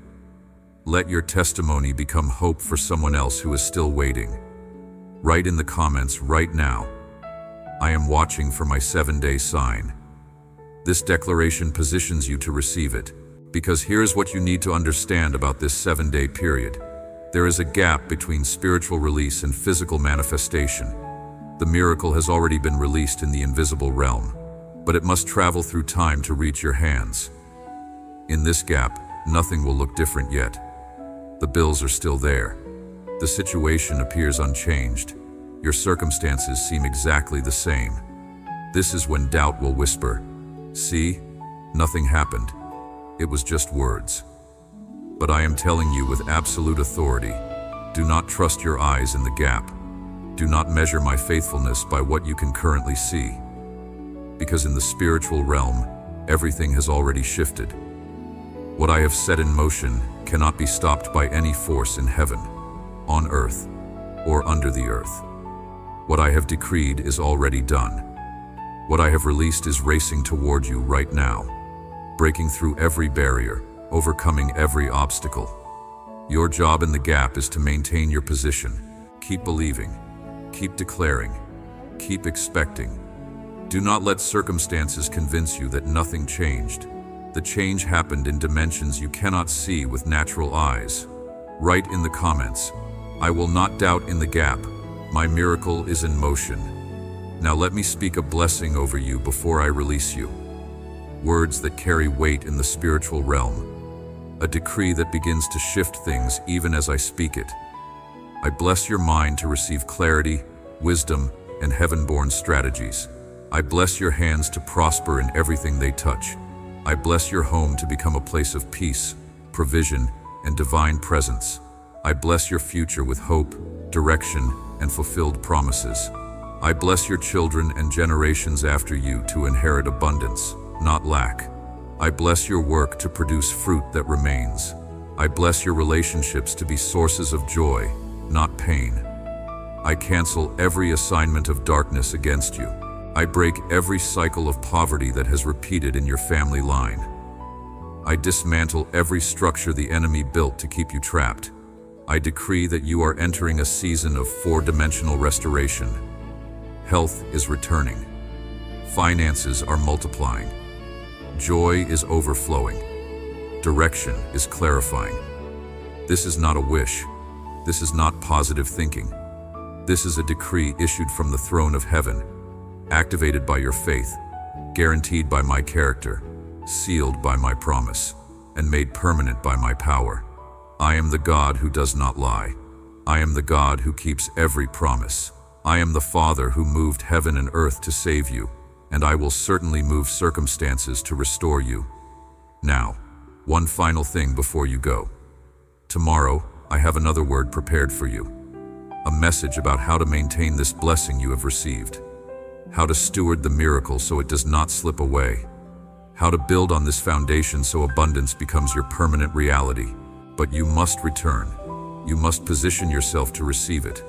Let your testimony become hope for someone else who is still waiting. Write in the comments right now, "I am watching for my 7-day sign." This declaration positions you to receive it, because here's what you need to understand about this 7-day period. There is a gap between spiritual release and physical manifestation. The miracle has already been released in the invisible realm, but it must travel through time to reach your hands. In this gap, nothing will look different yet. The bills are still there. The situation appears unchanged. Your circumstances seem exactly the same. This is when doubt will whisper, "See, nothing happened. It was just words." But I am telling you with absolute authority, do not trust your eyes in the gap. Do not measure my faithfulness by what you can currently see. Because in the spiritual realm, everything has already shifted. What I have set in motion cannot be stopped by any force in heaven, on earth, or under the earth. What I have decreed is already done. What I have released is racing toward you right now, breaking through every barrier, overcoming every obstacle. Your job in the gap is to maintain your position. Keep believing, keep declaring, keep expecting. Do not let circumstances convince you that nothing changed. The change happened in dimensions you cannot see with natural eyes. Write in the comments, "I will not doubt in the gap. My miracle is in motion." Now let me speak a blessing over you before I release you. Words that carry weight in the spiritual realm. A decree that begins to shift things even as I speak it. I bless your mind to receive clarity, wisdom, and heaven-born strategies. I bless your hands to prosper in everything they touch. I bless your home to become a place of peace, provision, and divine presence. I bless your future with hope, direction, and fulfilled promises. I bless your children and generations after you to inherit abundance, not lack. I bless your work to produce fruit that remains. I bless your relationships to be sources of joy, not pain. I cancel every assignment of darkness against you. I break every cycle of poverty that has repeated in your family line. I dismantle every structure the enemy built to keep you trapped. I decree that you are entering a season of four-dimensional restoration. Health is returning. Finances are multiplying. Joy is overflowing. Direction is clarifying. This is not a wish. This is not positive thinking. This is a decree issued from the throne of heaven, activated by your faith, guaranteed by my character, sealed by my promise, and made permanent by my power. I am the God who does not lie. I am the God who keeps every promise. I am the Father who moved heaven and earth to save you, and I will certainly move circumstances to restore you. Now, one final thing before you go. Tomorrow, I have another word prepared for you. A message about how to maintain this blessing you have received. How to steward the miracle so it does not slip away. How to build on this foundation so abundance becomes your permanent reality. But you must return. You must position yourself to receive it.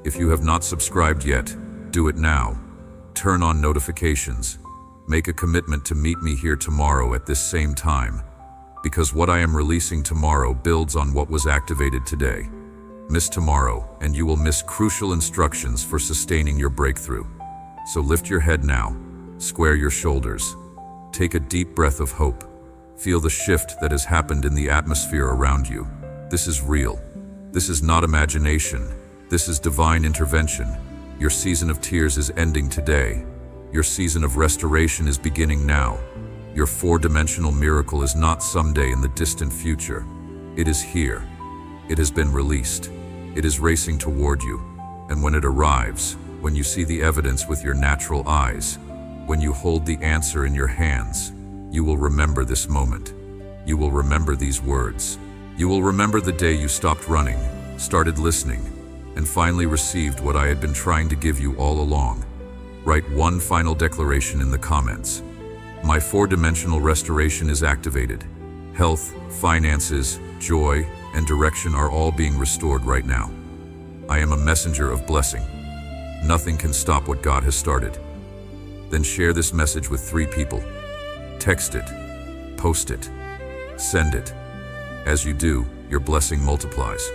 If you have not subscribed yet, do it now. Turn on notifications. Make a commitment to meet me here tomorrow at this same time, because what I am releasing tomorrow builds on what was activated today. Miss tomorrow, and you will miss crucial instructions for sustaining your breakthrough. So lift your head now, square your shoulders, take a deep breath of hope. Feel the shift that has happened in the atmosphere around you. This is real. This is not imagination. This is divine intervention. Your season of tears is ending today. Your season of restoration is beginning now. Your four-dimensional miracle is not someday in the distant future. It is here. It has been released. It is racing toward you. And when it arrives, when you see the evidence with your natural eyes, when you hold the answer in your hands, you will remember this moment. You will remember these words. You will remember the day you stopped running, started listening, and finally received what I had been trying to give you all along. Write one final declaration in the comments. My four-dimensional restoration is activated. Health, finances, joy, and direction are all being restored right now. I am a messenger of blessing. Nothing can stop what God has started. Then share this message with 3 people. Text it, post it, send it. As you do, your blessing multiplies.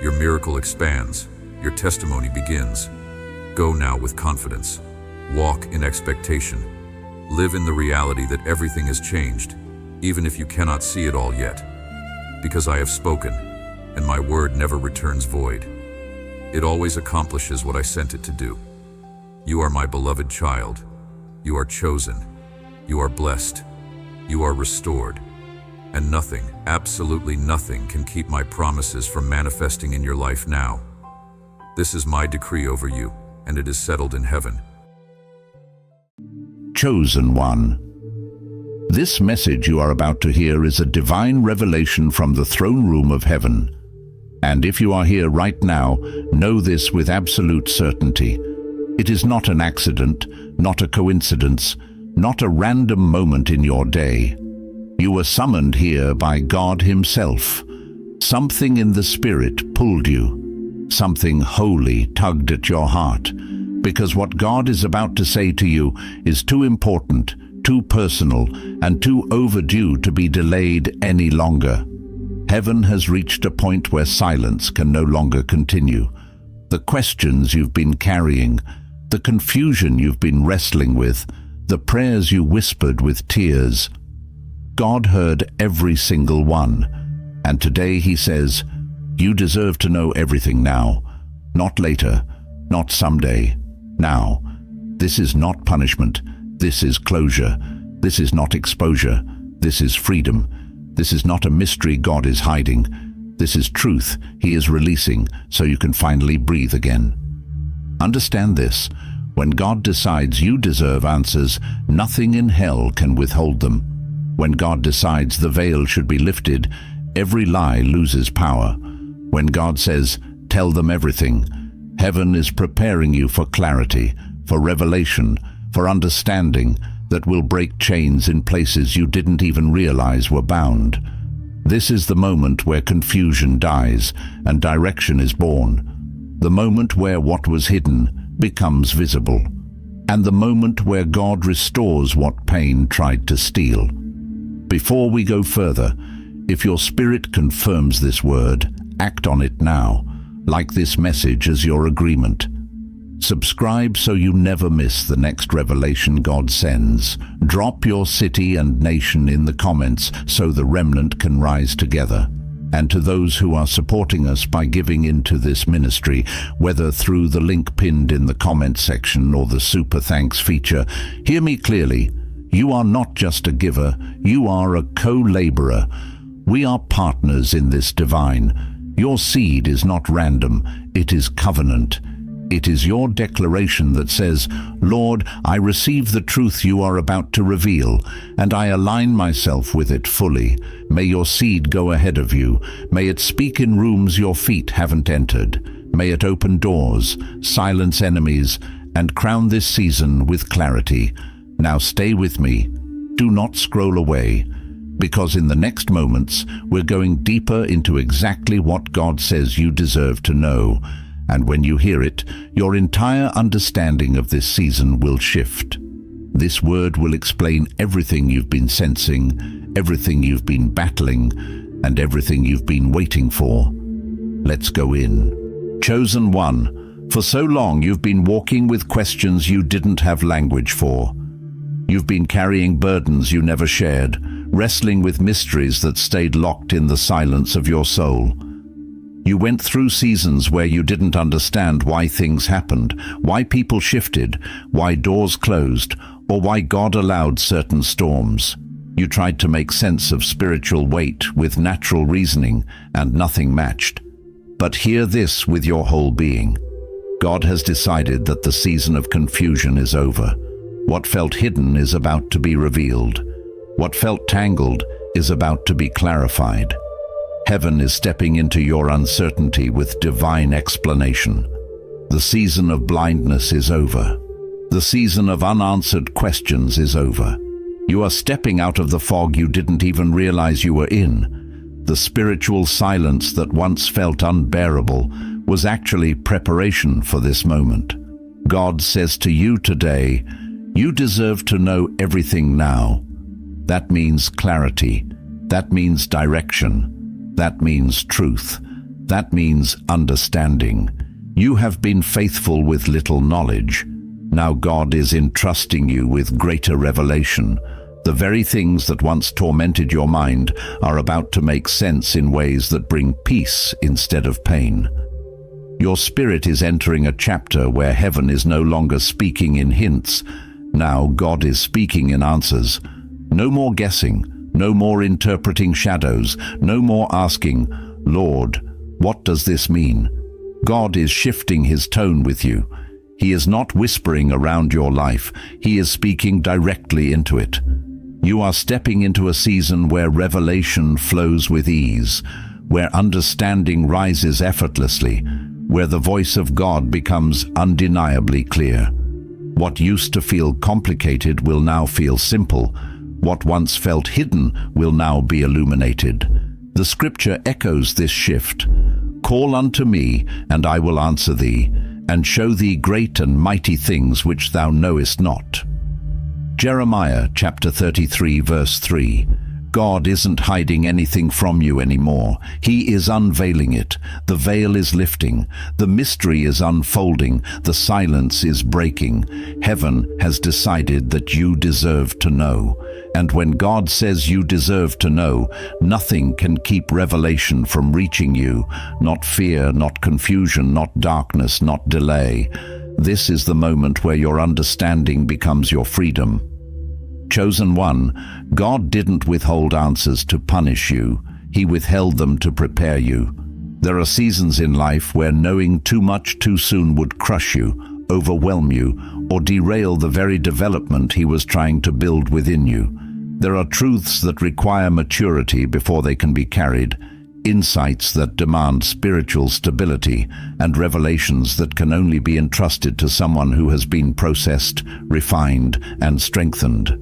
Your miracle expands. Your testimony begins. Go now with confidence. Walk in expectation. Live in the reality that everything has changed, even if you cannot see it all yet. Because I have spoken, and my word never returns void. It always accomplishes what I sent it to do. You are my beloved child. You are chosen. You are blessed. You are restored. And nothing, absolutely nothing, can keep my promises from manifesting in your life now. This is my decree over you, and it is settled in heaven. Chosen one. This message you are about to hear is a divine revelation from the throne room of heaven. And if you are here right now, know this with absolute certainty. It is not an accident, not a coincidence, not a random moment in your day. You were summoned here by God Himself. Something in the Spirit pulled you. Something holy tugged at your heart. Because what God is about to say to you is too important, too personal, and too overdue to be delayed any longer. Heaven has reached a point where silence can no longer continue. The questions you've been carrying, the confusion you've been wrestling with, the prayers you whispered with tears, God heard every single one. And today He says, you deserve to know everything now. Not later, not someday. Now. This is not punishment. This is closure. This is not exposure. This is freedom. This is not a mystery God is hiding. This is truth He is releasing so you can finally breathe again. Understand this. When God decides you deserve answers, nothing in hell can withhold them. When God decides the veil should be lifted, every lie loses power. When God says, tell them everything, heaven is preparing you for clarity, for revelation, for understanding that will break chains in places you didn't even realize were bound. This is the moment where confusion dies and direction is born. The moment where what was hidden becomes visible. And the moment where God restores what pain tried to steal. Before we go further, if your spirit confirms this word, act on it now, like this message as your agreement. Subscribe so you never miss the next revelation God sends. Drop your city and nation in the comments so the remnant can rise together. And to those who are supporting us by giving into this ministry, whether through the link pinned in the comment section or the Super Thanks feature, hear me clearly. You are not just a giver, you are a co-laborer. We are partners in this divine. Your seed is not random, it is covenant. It is your declaration that says, Lord, I receive the truth you are about to reveal, and I align myself with it fully. May your seed go ahead of you. May it speak in rooms your feet haven't entered. May it open doors, silence enemies, and crown this season with clarity. Now stay with me. Do not scroll away, because in the next moments, we're going deeper into exactly what God says you deserve to know. And when you hear it, your entire understanding of this season will shift. This word will explain everything you've been sensing, everything you've been battling, and everything you've been waiting for. Let's go in. Chosen one, for so long you've been walking with questions you didn't have language for. You've been carrying burdens you never shared, wrestling with mysteries that stayed locked in the silence of your soul. You went through seasons where you didn't understand why things happened, why people shifted, why doors closed, or why God allowed certain storms. You tried to make sense of spiritual weight with natural reasoning, and nothing matched. But hear this with your whole being. God has decided that the season of confusion is over. What felt hidden is about to be revealed. What felt tangled is about to be clarified. Heaven is stepping into your uncertainty with divine explanation. The season of blindness is over. The season of unanswered questions is over. You are stepping out of the fog you didn't even realize you were in. The spiritual silence that once felt unbearable was actually preparation for this moment. God says to you today, you deserve to know everything now. That means clarity. That means direction. That means truth. That means understanding. You have been faithful with little knowledge. Now God is entrusting you with greater revelation. The very things that once tormented your mind are about to make sense in ways that bring peace instead of pain. Your spirit is entering a chapter where heaven is no longer speaking in hints. Now God is speaking in answers. No more guessing, No more interpreting shadows. No more asking, "Lord, what does this mean?" God is shifting his tone with you. He is not whispering around your life. He is speaking directly into it. You are stepping into a season where revelation flows with ease, where understanding rises effortlessly, where the voice of God becomes undeniably clear. What used to feel complicated will now feel simple. What once felt hidden will now be illuminated. The scripture echoes this shift. "Call unto me, and I will answer thee, and show thee great and mighty things which thou knowest not." Jeremiah chapter 33 verse 3. God isn't hiding anything from you anymore. He is unveiling it. The veil is lifting. The mystery is unfolding. The silence is breaking. Heaven has decided that you deserve to know. And when God says you deserve to know, nothing can keep revelation from reaching you. Not fear, not confusion, not darkness, not delay. This is the moment where your understanding becomes your freedom. Chosen one, God didn't withhold answers to punish you. He withheld them to prepare you. There are seasons in life where knowing too much too soon would crush you, overwhelm you, or derail the very development He was trying to build within you. There are truths that require maturity before they can be carried, insights that demand spiritual stability, and revelations that can only be entrusted to someone who has been processed, refined, and strengthened.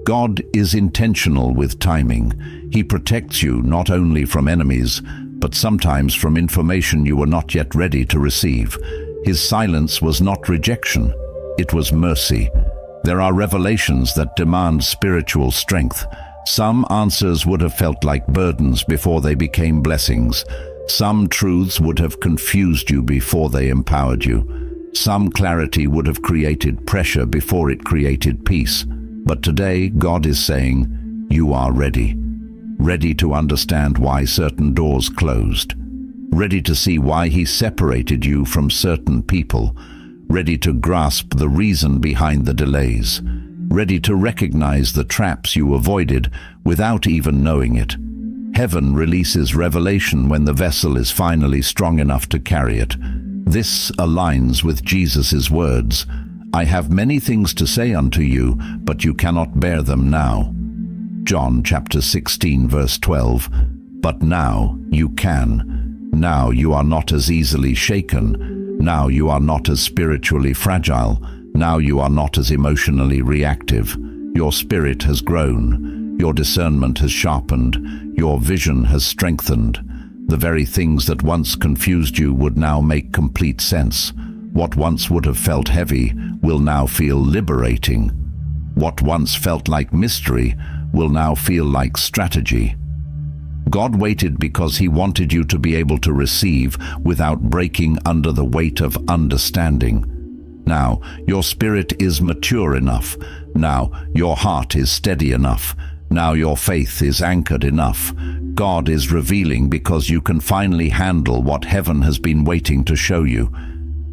God is intentional with timing. He protects you not only from enemies, but sometimes from information you were not yet ready to receive. His silence was not rejection, it was mercy. There are revelations that demand spiritual strength. Some answers would have felt like burdens before they became blessings. Some truths would have confused you before they empowered you. Some clarity would have created pressure before it created peace. But today, God is saying, you are ready. Ready to understand why certain doors closed. Ready to see why He separated you from certain people. Ready to grasp the reason behind the delays. Ready to recognize the traps you avoided without even knowing it. Heaven releases revelation when the vessel is finally strong enough to carry it. This aligns with Jesus' words, "I have many things to say unto you, but you cannot bear them now." John chapter 16 verse 12. But now you can. Now you are not as easily shaken. Now you are not as spiritually fragile. Now you are not as emotionally reactive. Your spirit has grown. Your discernment has sharpened. Your vision has strengthened. The very things that once confused you would now make complete sense. What once would have felt heavy will now feel liberating. What once felt like mystery will now feel like strategy. God waited because He wanted you to be able to receive without breaking under the weight of understanding. Now, your spirit is mature enough. Now, your heart is steady enough. Now, your faith is anchored enough. God is revealing because you can finally handle what heaven has been waiting to show you.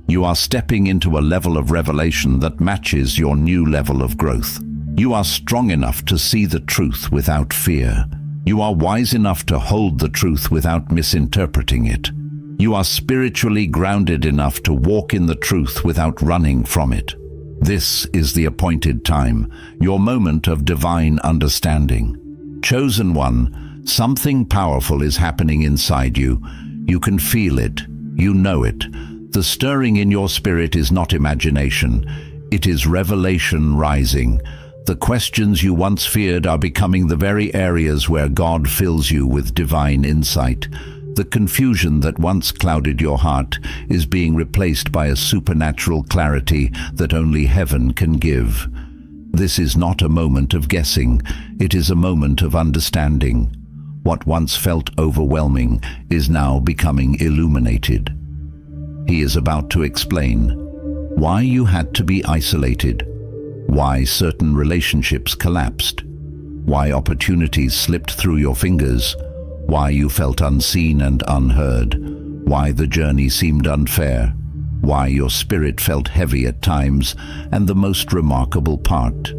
You are stepping into a level of revelation that matches your new level of growth. You are strong enough to see the truth without fear. You are wise enough to hold the truth without misinterpreting it. You are spiritually grounded enough to walk in the truth without running from it. This is the appointed time, your moment of divine understanding. Chosen one, something powerful is happening inside you. You can feel it. You know it. The stirring in your spirit is not imagination. It is revelation rising. The questions you once feared are becoming the very areas where God fills you with divine insight. The confusion that once clouded your heart is being replaced by a supernatural clarity that only heaven can give. This is not a moment of guessing. It is a moment of understanding. What once felt overwhelming is now becoming illuminated. He is about to explain why you had to be isolated, why certain relationships collapsed, why opportunities slipped through your fingers, why you felt unseen and unheard, why the journey seemed unfair, why your spirit felt heavy at times, and the most remarkable part,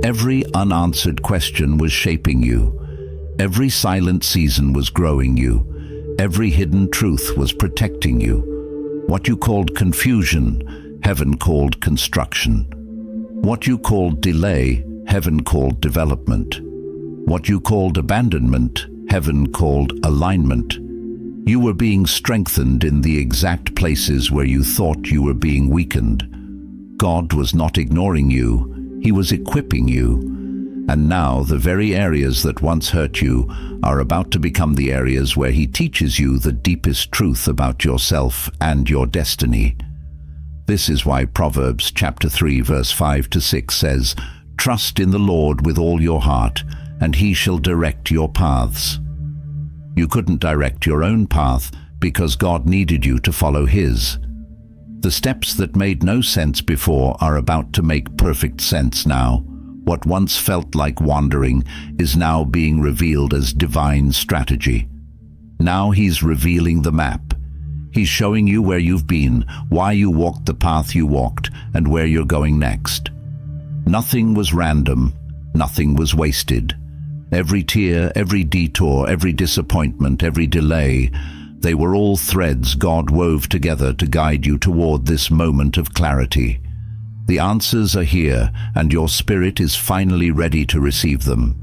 Every unanswered question was shaping you. Every silent season was growing you. Every hidden truth was protecting you. What you called confusion, heaven called construction. What you called delay, heaven called development. What you called abandonment, heaven called alignment. You were being strengthened in the exact places where you thought you were being weakened. God was not ignoring you, He was equipping you. And now the very areas that once hurt you are about to become the areas where He teaches you the deepest truth about yourself and your destiny. This is why Proverbs chapter 3 verse 5 to 6 says, "Trust in the Lord with all your heart, and He shall direct your paths." You couldn't direct your own path because God needed you to follow His. The steps that made no sense before are about to make perfect sense now. What once felt like wandering is now being revealed as divine strategy. Now He's revealing the map. He's showing you where you've been, why you walked the path you walked, and where you're going next. Nothing was random, nothing was wasted. Every tear, every detour, every disappointment, every delay, they were all threads God wove together to guide you toward this moment of clarity. The answers are here, and your spirit is finally ready to receive them.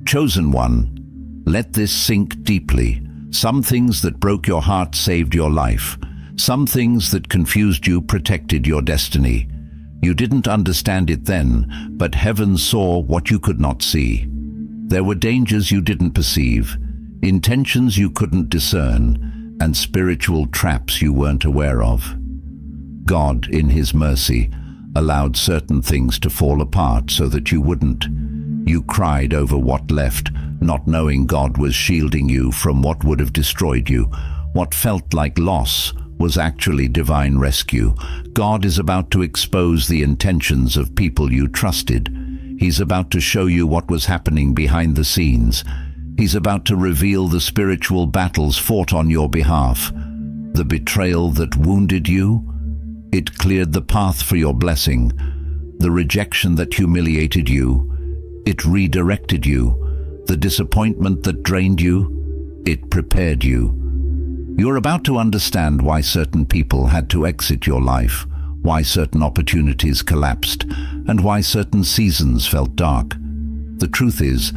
Chosen one, let this sink deeply. Some things that broke your heart saved your life. Some things that confused you protected your destiny. You didn't understand it then, but heaven saw what you could not see. There were dangers you didn't perceive, intentions you couldn't discern, and spiritual traps you weren't aware of. God, in His mercy, allowed certain things to fall apart so that you wouldn't. You cried over what left, not knowing God was shielding you from what would have destroyed you. What felt like loss was actually divine rescue. God is about to expose the intentions of people you trusted. He's about to show you what was happening behind the scenes. He's about to reveal the spiritual battles fought on your behalf. The betrayal that wounded you, it cleared the path for your blessing. The rejection that humiliated you, it redirected you. The disappointment that drained you, it prepared you. You're about to understand why certain people had to exit your life, why certain opportunities collapsed, and why certain seasons felt dark. The truth is,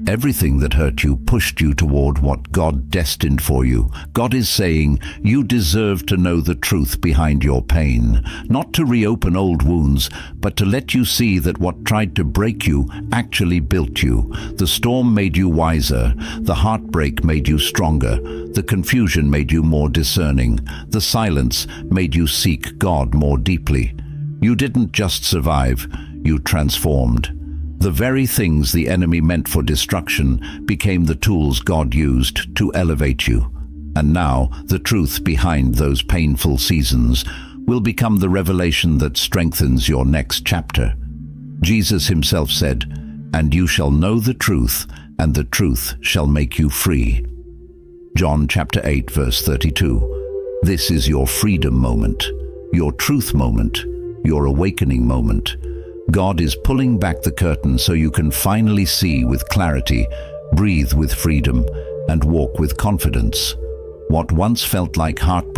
everything that hurt you pushed you toward what God destined for you. God is saying, you deserve to know the truth behind your pain, not to reopen old wounds, but to let you see that what tried to break you actually built you. The storm made you wiser, the heartbreak made you stronger, the confusion made you more discerning, the silence made you seek God more deeply. You didn't just survive, you transformed. The very things the enemy meant for destruction became the tools God used to elevate you. And now, the truth behind those painful seasons will become the revelation that strengthens your next chapter. Jesus Himself said, "And you shall know the truth, and the truth shall make you free." John chapter 8 verse 32. This is your freedom moment, your truth moment, your awakening moment. God is pulling back the curtain so you can finally see with clarity, breathe with freedom, and walk with confidence. What once felt like heartbreak